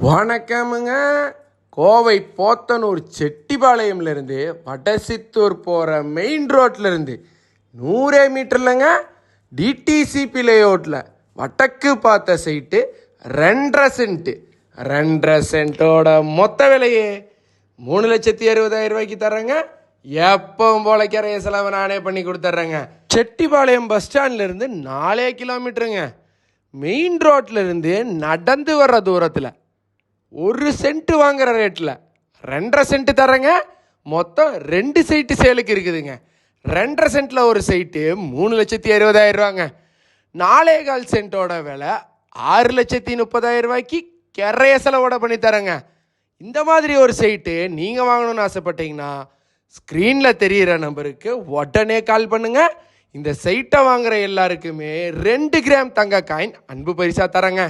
வணக்கமுங்க. கோவை போத்தனூர் செட்டிபாளையம்லேருந்து வடசித்தூர் போகிற மெயின் ரோட்லேருந்து 100 மீட்டர்லங்க டிடிசிபி லேஅவுட்டில் வடக்கு பார்த்த சைட்டு 2.5 சென்ட்டு. 2.5 சென்ட்டோட மொத்த விலையே 3,60,70,000 ரூபாய்க்கு தர்றேங்க. எப்பவும் போல கரைய செலவு நானே பண்ணி கொடுத்துட்றேங்க. செட்டிபாளையம் பஸ் ஸ்டாண்ட்லேருந்து 4 கிலோமீட்டருங்க. மெயின் ரோட்லேருந்து நடந்து வர்ற தூரத்தில் 1 சென்ட் வாங்குற ரேட்டில் 2.5 சென்ட் தரேங்க. மொத்தம் 2 சைட்டு சேலுக்கு இருக்குதுங்க. 2.5 சென்ட்டில் ஒரு சைட்டு 3,60,70,000 ரூபாங்க. 4.25 சென்ட்டோட விலை 6,30,000 ரூபாய்க்கு கரைய செலவோட பண்ணி தரேங்க. இந்த மாதிரி ஒரு சைட்டு நீங்கள் வாங்கணும்னு ஆசைப்பட்டீங்கன்னா ஸ்க்ரீனில் தெரிகிற நம்பருக்கு உடனே கால் பண்ணுங்கள். இந்த சைட்டை வாங்குகிற எல்லாருக்குமே 2 கிராம் தங்க காயின் அன்பு பரிசாக தரேங்க.